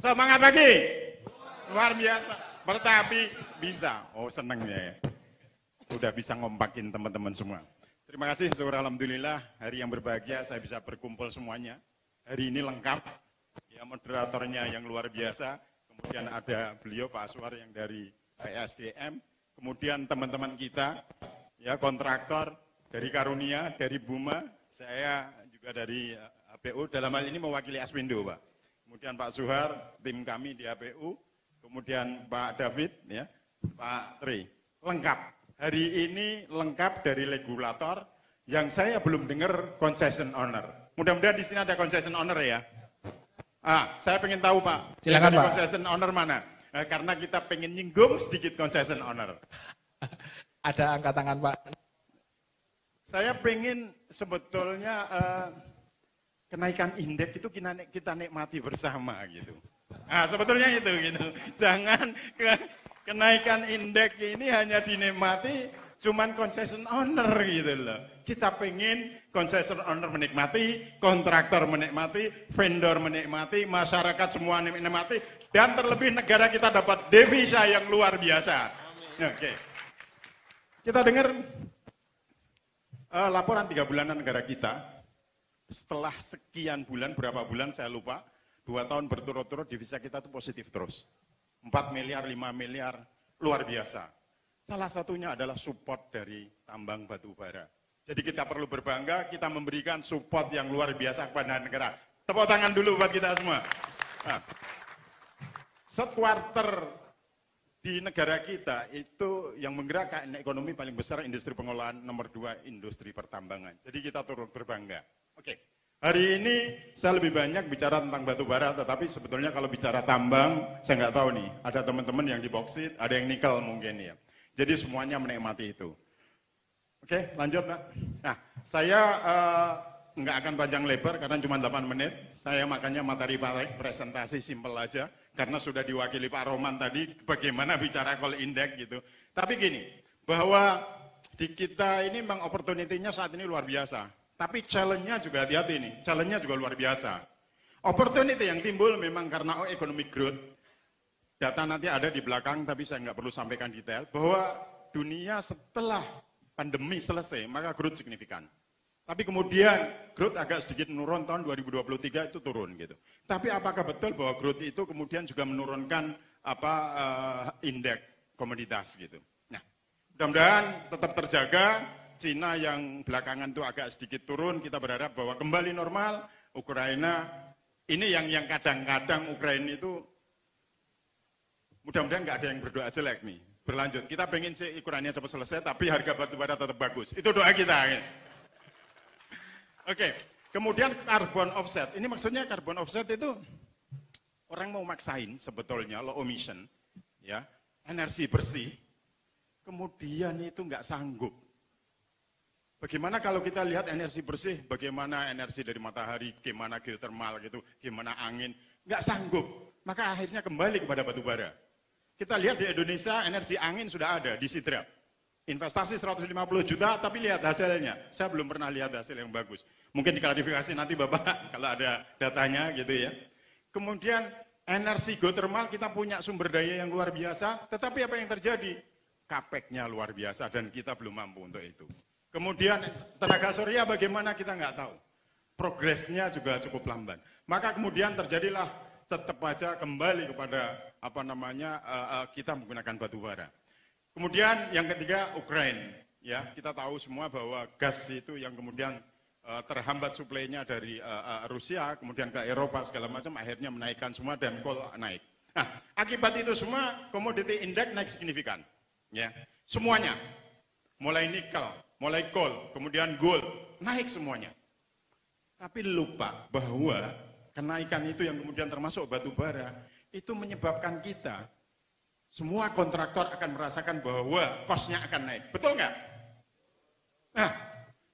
Semangat lagi. Luar biasa. Tetapi bisa. Oh senengnya ya. Udah bisa ngompakin teman-teman semua. Terima kasih, syukur alhamdulillah. Hari yang berbahagia saya bisa berkumpul semuanya. Hari ini lengkap. Ya, moderatornya yang luar biasa. Kemudian ada beliau Pak Aswar yang dari PSDM. Kemudian teman-teman kita, ya kontraktor dari Karunia, dari Buma. Saya juga dari APU. Dalam hal ini mewakili Aswindo, Pak. Kemudian Pak Suhar, tim kami di APU. Kemudian Pak David, ya, Pak Tri. Lengkap. Hari ini lengkap dari regulator. Yang saya belum dengar concession owner. Mudah-mudahan di sini ada concession owner ya. Saya pengen tahu Pak. Silakan Pak. Concession owner mana? Karena kita pengen nyinggung sedikit concession owner. Ada angkat tangan Pak. Saya pengen sebetulnya kenaikan indeks itu kita nikmati bersama gitu. Sebetulnya itu gitu. Jangan kenaikan indeks ini hanya dinikmati cuman concession owner gitu loh. Kita pengen concession owner menikmati, kontraktor menikmati, vendor menikmati, masyarakat semua menikmati, dan terlebih negara kita dapat devisa yang luar biasa. Oke. Kita dengar laporan 3 bulanan negara kita. Setelah sekian bulan, berapa bulan saya lupa, 2 tahun berturut-turut devisa kita itu positif terus. 4 miliar, 5 miliar, luar biasa. Salah satunya adalah support dari tambang batu bara. Jadi kita perlu berbangga, kita memberikan support yang luar biasa kepada negara. Tepuk tangan dulu buat kita semua. Sequarter di negara kita itu yang menggerakkan ekonomi paling besar industri pengolahan, nomor 2 industri pertambangan. Jadi kita turut berbangga. Oke. Hari ini saya lebih banyak bicara tentang batu bara, tetapi sebetulnya kalau bicara tambang, saya nggak tahu nih. Ada teman-teman yang di boksit, ada yang nikel mungkin ya. Jadi semuanya menikmati itu. Oke, lanjut Pak. Nah, saya nggak akan panjang lebar karena cuma 8 menit. Saya makanya materi presentasi simpel aja, karena sudah diwakili Pak Roman tadi, bagaimana bicara call index gitu. Tapi gini, bahwa di kita ini memang opportunity-nya saat ini luar biasa. Tapi challenge-nya juga hati-hati nih, challenge-nya juga luar biasa. Opportunity yang timbul memang karena economic growth. Data nanti ada di belakang, tapi saya nggak perlu sampaikan detail, bahwa dunia setelah pandemi selesai, maka growth signifikan. Tapi kemudian growth agak sedikit menurun, tahun 2023 itu turun gitu. Tapi apakah betul bahwa growth itu kemudian juga menurunkan indeks komoditas gitu. Nah, mudah-mudahan tetap terjaga. Cina yang belakangan itu agak sedikit turun, kita berharap bahwa kembali normal. Ukraina, ini yang kadang-kadang Ukraina itu, mudah-mudahan nggak ada yang berdoa jelek nih. Berlanjut, kita pengen sih Ukraina cepat selesai, tapi harga batu bara tetap bagus. Itu doa kita. Oke, kemudian carbon offset. Ini maksudnya carbon offset itu, orang mau maksain sebetulnya, low emission, ya, energi bersih, kemudian itu nggak sanggup. Bagaimana kalau kita lihat energi bersih, bagaimana energi dari matahari, gimana geothermal gitu, gimana angin, nggak sanggup. Maka akhirnya kembali kepada batu bara. Kita lihat di Indonesia energi angin sudah ada di Sidrap. Investasi 150 juta, tapi lihat hasilnya. Saya belum pernah lihat hasil yang bagus. Mungkin diklarifikasi nanti Bapak kalau ada datanya gitu ya. Kemudian energi geothermal kita punya sumber daya yang luar biasa, tetapi apa yang terjadi? Capeknya luar biasa dan kita belum mampu untuk itu. Kemudian tenaga surya bagaimana kita nggak tahu. Progresnya juga cukup lamban. Maka kemudian terjadilah tetap aja kembali kepada kita menggunakan batu bara. Kemudian yang ketiga Ukraina. Ya, kita tahu semua bahwa gas itu yang kemudian terhambat suplainya dari Rusia, kemudian ke Eropa segala macam, akhirnya menaikkan semua dan coal naik. Nah, akibat itu semua commodity index naik signifikan. Ya, semuanya. Mulai nikel, mulai coal, kemudian gold, naik semuanya. Tapi lupa bahwa kenaikan itu yang kemudian termasuk batu bara, itu menyebabkan kita, semua kontraktor akan merasakan bahwa cost-nya akan naik. Betul nggak? Nah,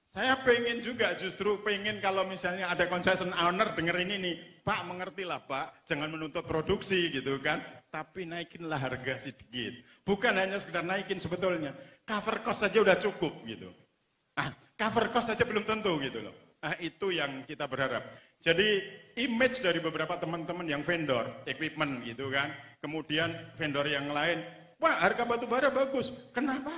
saya pengen juga justru pengen kalau misalnya ada concession owner denger ini nih, Pak mengertilah Pak, jangan menuntut produksi gitu kan, tapi naikinlah harga sedikit. Bukan hanya sekedar naikin sebetulnya, cover cost saja udah cukup gitu. Cover cost saja belum tentu gitu loh. Nah, itu yang kita berharap. Jadi image dari beberapa teman-teman yang vendor, equipment gitu kan, kemudian vendor yang lain, Pak harga batu bara bagus, kenapa?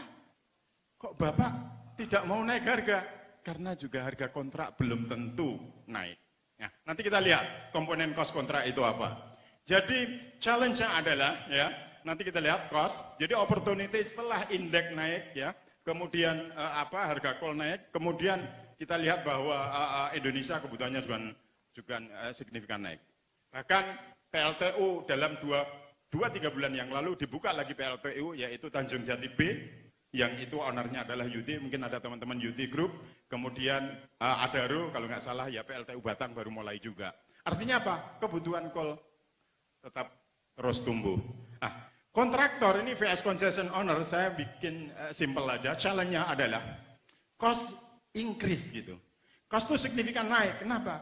Kok Bapak tidak mau naik harga? Karena juga harga kontrak belum tentu naik. Nah, nanti kita lihat komponen cost kontrak itu apa. Jadi challenge-nya adalah ya, nanti kita lihat cost. Jadi opportunity setelah indeks naik ya, kemudian harga coal naik, kemudian kita lihat bahwa Indonesia kebutuhannya juga signifikan naik. Bahkan PLTU dalam 2-3 bulan yang lalu dibuka lagi PLTU, yaitu Tanjung Jati B, yang itu ownernya adalah UT, mungkin ada teman-teman UT Group, kemudian Adaro, kalau nggak salah ya PLTU Batang baru mulai juga. Artinya apa? Kebutuhan coal tetap terus tumbuh. Kontraktor ini VS Concession Owner, saya bikin simple aja, challenge-nya adalah cost increase gitu. Cost itu signifikan naik, kenapa?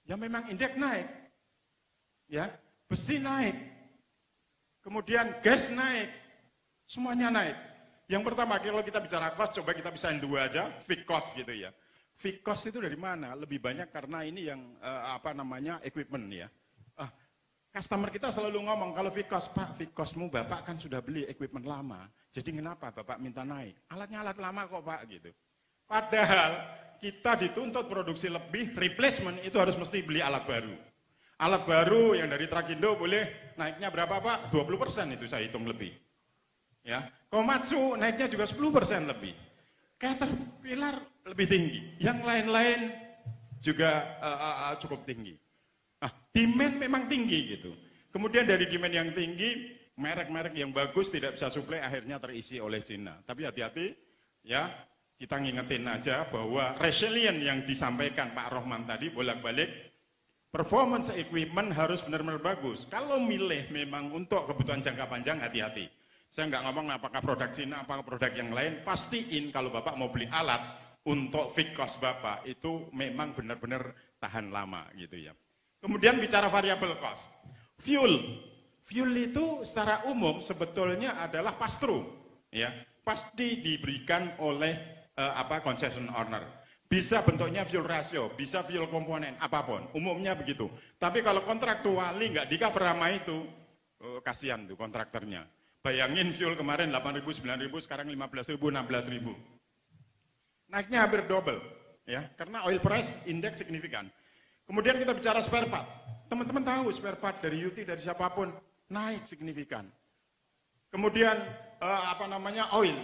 Ya memang indeks naik, ya besi naik, kemudian gas naik, semuanya naik. Yang pertama, kalau kita bicara cost, coba kita pisahin dua aja, fixed cost gitu ya. Fixed cost itu dari mana? Lebih banyak karena ini yang equipment ya. Customer kita selalu ngomong, kalau fixed cost, Pak, fixed costmu Bapak kan sudah beli equipment lama, jadi kenapa Bapak minta naik? Alatnya alat lama kok Pak, gitu. Padahal kita dituntut produksi lebih, replacement itu harus mesti beli alat baru. Alat baru yang dari Trakindo boleh naiknya berapa Pak? 20% itu saya hitung lebih. Ya, Komatsu naiknya juga 10% lebih. Caterpillar lebih tinggi, yang lain-lain juga cukup tinggi. Demand memang tinggi gitu. Kemudian dari demand yang tinggi, merek-merek yang bagus tidak bisa suplai, akhirnya terisi oleh Cina. Tapi hati-hati ya, kita ngingetin aja bahwa resilient yang disampaikan Pak Rohman tadi bolak-balik, performance equipment harus benar-benar bagus. Kalau milih memang untuk kebutuhan jangka panjang, hati-hati. Saya nggak ngomong apakah produk Cina, apakah produk yang lain, pastiin kalau Bapak mau beli alat untuk fixed cost Bapak, itu memang benar-benar tahan lama gitu ya. Kemudian bicara variable cost. Fuel itu secara umum sebetulnya adalah pass-through, ya. Pasti diberikan oleh concession owner. Bisa bentuknya fuel ratio, bisa fuel komponen, apapun. Umumnya begitu. Tapi kalau kontraktuali nggak di-cover sama itu, kasihan tuh kontraktornya. Bayangin fuel kemarin 8.000, 9.000, sekarang 15.000, 16.000. Naiknya hampir double, ya, karena oil price index signifikan. Kemudian kita bicara spare part. Teman-teman tahu spare part dari UT, dari siapapun, naik signifikan. Kemudian oil,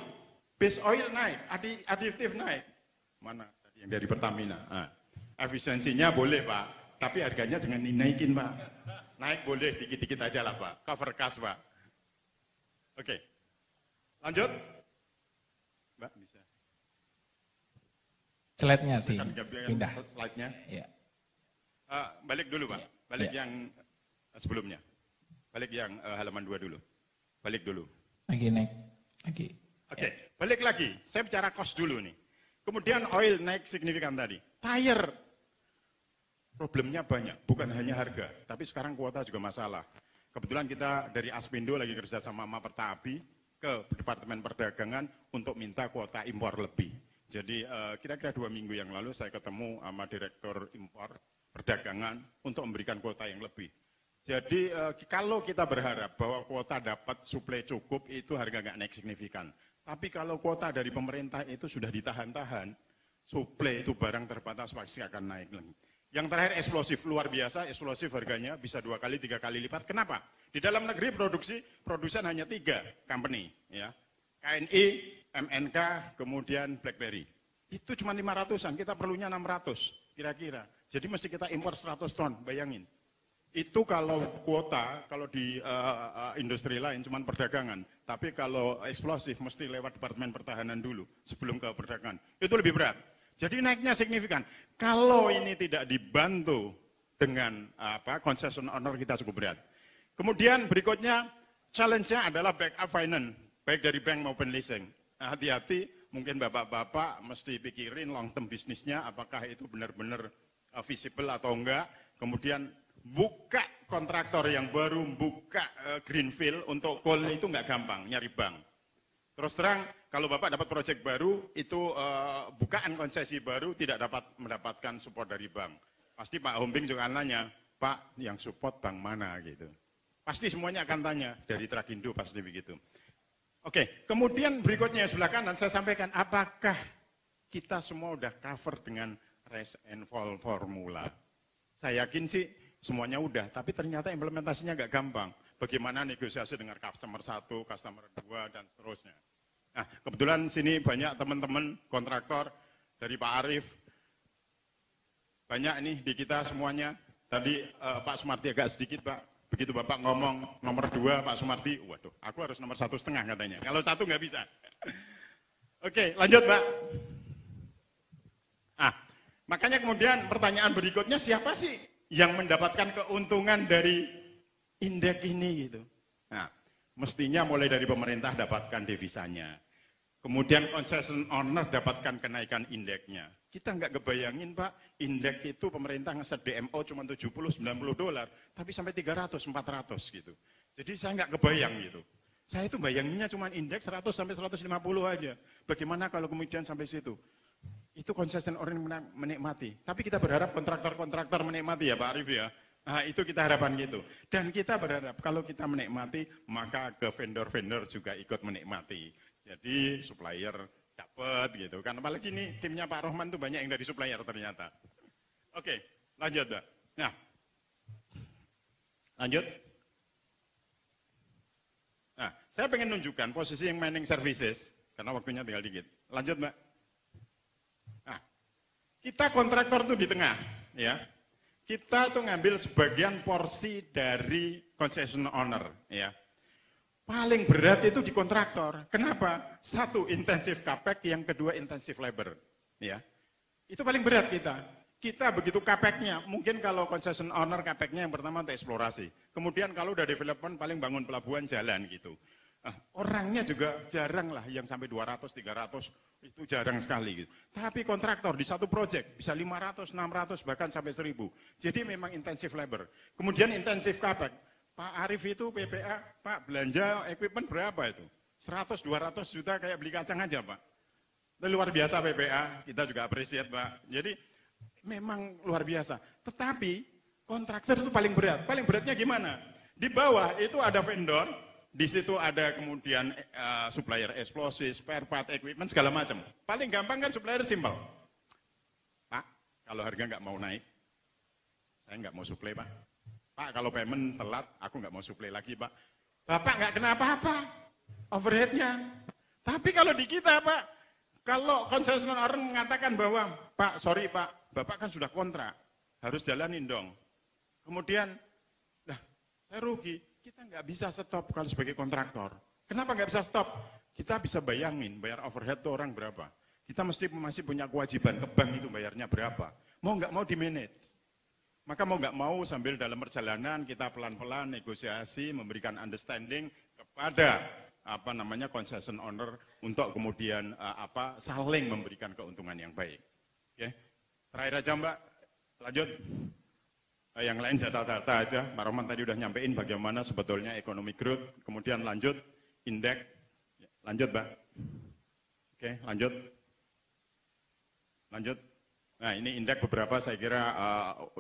base oil naik, aditif naik. Mana tadi yang dari Pertamina? Efisiensinya boleh Pak, tapi harganya jangan dinaikin Pak. Naik boleh dikit-dikit aja lah Pak, cover cost Pak. Oke, lanjut. Mbak bisa. Slide-nya pindah. Slide-nya. Ya. Balik dulu Pak, balik yang sebelumnya. Balik yang halaman 2 dulu. Balik dulu. Lagi naik. Oke, balik lagi. Saya bicara cost dulu nih. Kemudian oil naik signifikan tadi. Tire, problemnya banyak. Bukan hanya harga, tapi sekarang kuota juga masalah. Kebetulan kita dari Aspindo lagi kerja sama Pertabi ke Departemen Perdagangan untuk minta kuota impor lebih. Jadi kira-kira 2 minggu yang lalu saya ketemu sama Direktur Impor Perdagangan untuk memberikan kuota yang lebih. Jadi kalau kita berharap bahwa kuota dapat suplai cukup, itu harga nggak naik signifikan. Tapi kalau kuota dari pemerintah itu sudah ditahan-tahan, suplai itu barang terbatas pasti akan naik lagi. Yang terakhir eksplosif, luar biasa, eksplosif harganya bisa 2 kali, 3 kali lipat. Kenapa? Di dalam negeri produsen hanya 3 company, ya. KNI, MNK, kemudian BlackBerry. Itu cuma 500-an, kita perlunya 600 kira-kira. Jadi mesti kita impor 100 ton, bayangin. Itu kalau kuota, kalau di industri lain cuma perdagangan. Tapi kalau eksplosif mesti lewat Departemen Pertahanan dulu, sebelum ke perdagangan. Itu lebih berat. Jadi naiknya signifikan. Kalau ini tidak dibantu dengan concession owner, kita cukup berat. Kemudian berikutnya, challenge-nya adalah backup finance, baik dari bank maupun leasing. Hati-hati, mungkin bapak-bapak mesti pikirin long term bisnisnya, apakah itu benar-benar visible atau enggak. Kemudian buka kontraktor yang baru, buka greenfield untuk coal itu enggak gampang, nyari bank. Terus terang, kalau Bapak dapat proyek baru, itu bukaan konsesi baru tidak dapat mendapatkan support dari bank. Pasti Pak Hombing juga akan nanya, Pak yang support bank mana gitu. Pasti semuanya akan tanya, dari Trakindo pasti begitu. Oke, kemudian berikutnya sebelah kanan saya sampaikan, apakah kita semua udah cover dengan rise and fall formula? Saya yakin sih semuanya udah, tapi ternyata implementasinya nggak gampang. Bagaimana negosiasi dengan customer 1, customer 2, dan seterusnya. Nah, kebetulan sini banyak teman-teman kontraktor dari Pak Arief. Banyak nih di kita semuanya. Tadi Pak Sumarti agak sedikit, Pak. Begitu Bapak ngomong nomor 2, Pak Sumarti, waduh, aku harus nomor 1,5 katanya. Kalau 1 nggak bisa. Oke, lanjut, Pak. Ah, makanya kemudian pertanyaan berikutnya, siapa sih yang mendapatkan keuntungan dari indeks ini gitu. Nah, mestinya mulai dari pemerintah dapatkan devisanya. Kemudian concession owner dapatkan kenaikan indeksnya. Kita nggak kebayangin Pak, indeks itu pemerintah ngeset DMO cuma 70-90 dolar, tapi sampai 300-400 gitu. Jadi saya nggak kebayang gitu. Saya itu bayanginnya cuma indeks 100 sampai 150 aja. Bagaimana kalau kemudian sampai situ? Itu concession owner menikmati. Tapi kita berharap kontraktor-kontraktor menikmati ya Pak Arief ya. Nah, itu kita harapkan gitu. Dan kita berharap kalau kita menikmati, maka ke vendor-vendor juga ikut menikmati. Jadi supplier dapat gitu kan. Apalagi nih timnya Pak Rohman tuh banyak yang dari supplier ternyata. Oke, lanjut Mbak. Nah, lanjut. Nah, saya pengen nunjukkan posisi yang mining services, karena waktunya tinggal dikit. Lanjut Mbak. Nah, kita kontraktor tuh di tengah, ya. Kita tuh ngambil sebagian porsi dari concession owner, ya. Paling berat itu di kontraktor. Kenapa? 1, intensif capex, yang kedua intensif labor, ya. Itu paling berat kita. Kita begitu capexnya, mungkin kalau concession owner capexnya yang pertama untuk eksplorasi. Kemudian kalau udah development paling bangun pelabuhan jalan gitu. Orangnya juga jarang lah yang sampai 200, 300, itu jarang sekali gitu. Tapi kontraktor di satu proyek bisa 500, 600, bahkan sampai 1000. Jadi memang intensif labor. Kemudian intensif capex. Pak Arief itu PPA, Pak belanja equipment berapa itu? 100, 200 juta kayak beli kacang aja Pak. Itu luar biasa PPA, kita juga appreciate Pak. Jadi memang luar biasa. Tetapi kontraktor itu paling berat. Paling beratnya gimana? Di bawah itu ada vendor. Di situ ada kemudian supplier eksplosif, spare part, equipment, segala macam. Paling gampang kan supplier simple. Pak, kalau harga nggak mau naik, saya nggak mau suplai Pak. Pak, kalau payment telat, aku nggak mau suplai lagi Pak. Bapak nggak kena apa-apa, overheadnya. Tapi kalau di kita Pak, kalau concession owner mengatakan bahwa, Pak, sorry Pak, Bapak kan sudah kontrak, harus jalanin dong. Kemudian, saya rugi. Kita nggak bisa stop kalau sebagai kontraktor. Kenapa nggak bisa stop? Kita bisa bayangin bayar overhead tuh orang berapa. Kita masih punya kewajiban ke bank itu bayarnya berapa. Mau nggak mau di manage. Maka mau nggak mau sambil dalam perjalanan kita pelan-pelan negosiasi, memberikan understanding kepada concession owner untuk kemudian saling memberikan keuntungan yang baik. Oke. Terakhir aja Mbak, lanjut. Yang lain data-data aja, Pak Roman tadi udah nyampein bagaimana sebetulnya ekonomi growth, kemudian lanjut, indeks, lanjut Mbak. Oke, lanjut. Nah ini indeks beberapa saya kira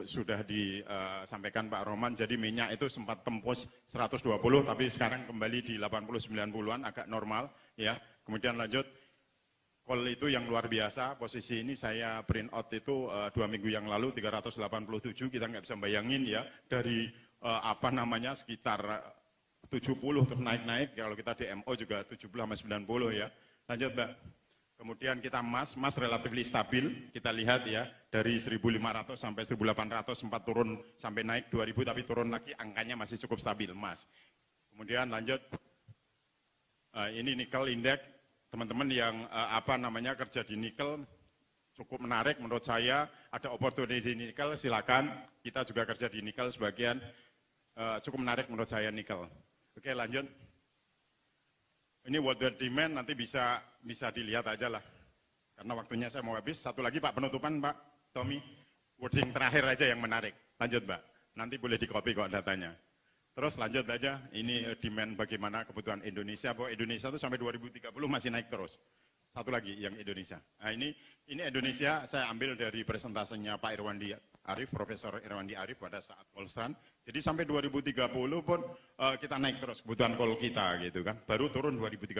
sudah disampaikan Pak Roman, jadi minyak itu sempat tembus 120, tapi sekarang kembali di 80-90-an, agak normal. Ya. Kemudian lanjut. Call itu yang luar biasa, posisi ini saya print out itu 2 minggu yang lalu 387, kita nggak bisa bayangin ya, dari sekitar 70 terus naik-naik, kalau kita DMO juga 70-90 ya. Lanjut Mbak. Kemudian kita emas relatif stabil, kita lihat ya, dari 1.500 sampai 1.800 sempat turun sampai naik 2.000, tapi turun lagi, angkanya masih cukup stabil emas. Kemudian lanjut, ini nikel index. Teman-teman yang kerja di nikel cukup menarik menurut saya, ada opportunity di nikel, silakan. Kita juga kerja di nikel sebagian, cukup menarik menurut saya nikel. Oke, lanjut. Ini water demand nanti bisa dilihat aja lah. Karena waktunya saya mau habis. Satu lagi Pak, penutupan Pak Tommy, wording terakhir aja yang menarik. Lanjut Mbak, nanti boleh di copy kok datanya. Terus lanjut aja, ini demand bagaimana kebutuhan Indonesia, bahwa Indonesia itu sampai 2030 masih naik terus. Satu lagi yang Indonesia. Nah ini Indonesia saya ambil dari presentasinya Pak Irwandi Arif, Profesor Irwandi Arif pada saat Polstran. Jadi sampai 2030 pun kita naik terus kebutuhan coal kita gitu kan. Baru turun 2030.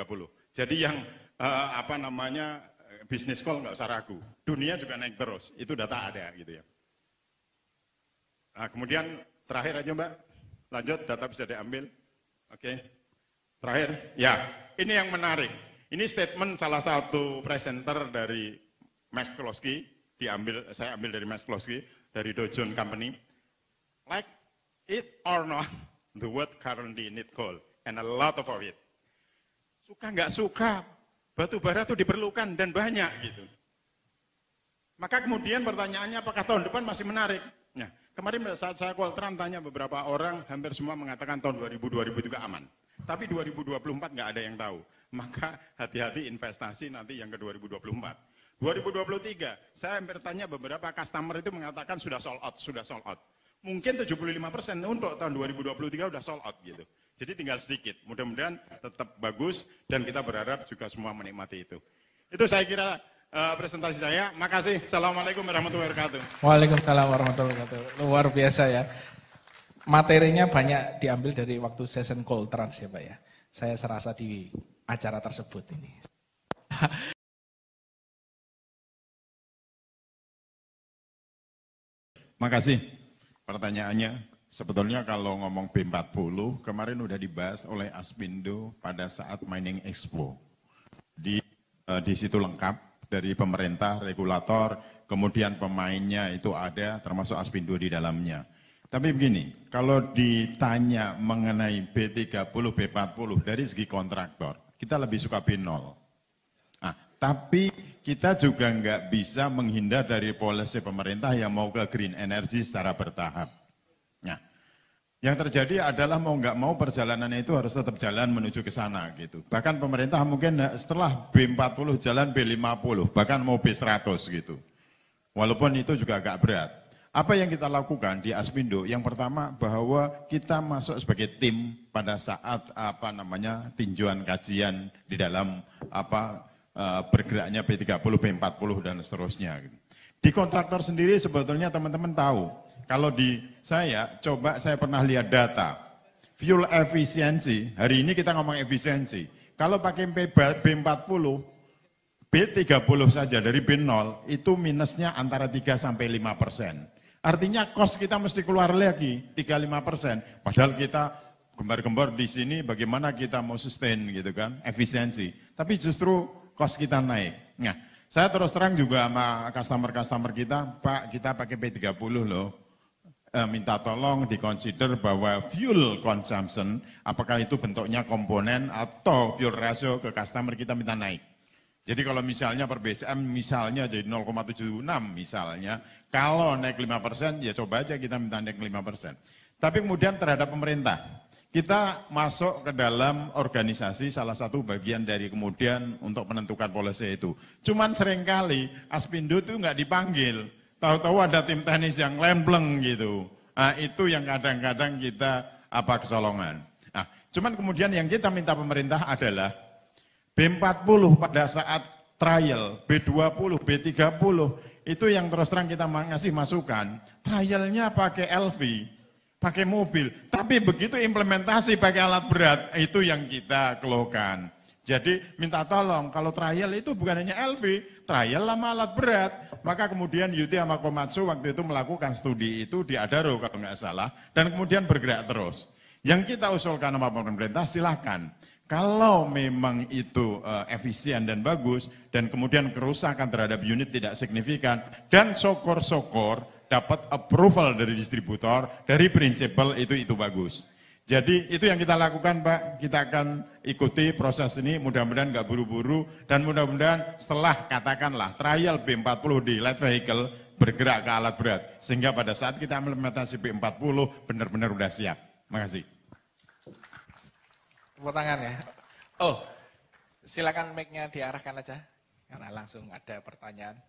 Jadi yang bisnis coal nggak usah ragu. Dunia juga naik terus. Itu data ada gitu ya. Nah kemudian terakhir aja Mbak. Lanjut, data bisa diambil. Oke. Terakhir, ya, ini yang menarik. Ini statement salah satu presenter dari McCloskey, saya ambil dari McCloskey, dari Dow Jones Company. Like it or not, the world currently need coal, and a lot of it. Suka nggak suka, batu bara itu diperlukan dan banyak gitu. Maka kemudian pertanyaannya apakah tahun depan masih menarik? Nah, kemarin saat saya Qualtran tanya beberapa orang, hampir semua mengatakan tahun 2000 juga aman. Tapi 2024 nggak ada yang tahu. Maka hati-hati investasi nanti yang ke 2024. 2023, saya hampir tanya beberapa customer itu mengatakan sudah sold out. Mungkin 75% untuk tahun 2023 sudah sold out gitu. Jadi tinggal sedikit. Mudah-mudahan tetap bagus dan kita berharap juga semua menikmati itu. Itu saya kira presentasi saya. Makasih. Assalamualaikum warahmatullahi wabarakatuh. Waalaikumsalam warahmatullahi wabarakatuh. Luar biasa ya. Materinya banyak diambil dari waktu session Qualtran ya Pak ya. Saya serasa di acara tersebut ini. Makasih. Pertanyaannya, sebetulnya kalau ngomong B40, kemarin udah dibahas oleh Aspindo pada saat Mining Expo. Di situ lengkap. Dari pemerintah, regulator, kemudian pemainnya itu ada, termasuk Aspindo di dalamnya. Tapi begini, kalau ditanya mengenai B30, B40 dari segi kontraktor, kita lebih suka B0. Nah, tapi kita juga nggak bisa menghindar dari policy pemerintah yang mau ke green energy secara bertahap. Nah, yang terjadi adalah mau nggak mau perjalanannya itu harus tetap jalan menuju ke sana gitu. Bahkan pemerintah mungkin setelah B40 jalan B50, bahkan mau B100 gitu. Walaupun itu juga agak berat. Apa yang kita lakukan di Aspindo? Yang pertama bahwa kita masuk sebagai tim pada saat tinjauan kajian di dalam bergeraknya B30, B40 dan seterusnya. Di kontraktor sendiri sebetulnya teman-teman tahu. Kalau saya pernah lihat data, fuel efficiency, hari ini kita ngomong efisiensi, kalau pakai B40, B30 saja dari B0, itu minusnya antara 3-5%. Artinya cost kita mesti keluar lagi, 3-5%. Padahal kita gembar-gembar di sini bagaimana kita mau sustain gitu kan, efisiensi. Tapi justru cost kita naik. Nah, saya terus terang juga sama customer-customer kita, Pak kita pakai B30 loh. Minta tolong dikonsider bahwa fuel consumption, apakah itu bentuknya komponen atau fuel ratio ke customer kita minta naik. Jadi kalau misalnya per BCM misalnya jadi 0,76 misalnya, kalau naik 5% ya coba aja kita minta naik 5%. Tapi kemudian terhadap pemerintah, kita masuk ke dalam organisasi salah satu bagian dari kemudian untuk menentukan policy itu. Cuman seringkali Aspindo itu nggak dipanggil. Tahu-tahu ada tim teknis yang lembleng gitu. Nah, itu yang kadang-kadang kita kecolongan. Nah, cuman kemudian yang kita minta pemerintah adalah B40 pada saat trial, B20, B30, itu yang terus terang kita ngasih masukan. Trialnya pakai LV, pakai mobil. Tapi begitu implementasi pakai alat berat, itu yang kita keluhkan. Jadi minta tolong, kalau trial itu bukan hanya LV, trial sama alat berat. Maka kemudian Yuti sama Komatsu waktu itu melakukan studi itu di Adaro kalau nggak salah, dan kemudian bergerak terus. Yang kita usulkan sama pemerintah, silahkan. Kalau memang itu efisien dan bagus, dan kemudian kerusakan terhadap unit tidak signifikan, dan sokor-sokor dapat approval dari distributor, dari prinsipal itu bagus. Jadi itu yang kita lakukan Pak, kita akan ikuti proses ini, mudah-mudahan nggak buru-buru, dan mudah-mudahan setelah katakanlah trial B40 di light vehicle bergerak ke alat berat, sehingga pada saat kita implementasi B40 benar-benar udah siap. Makasih. Tepuk tangan ya. Oh, silakan mic-nya diarahkan aja, karena langsung ada pertanyaan.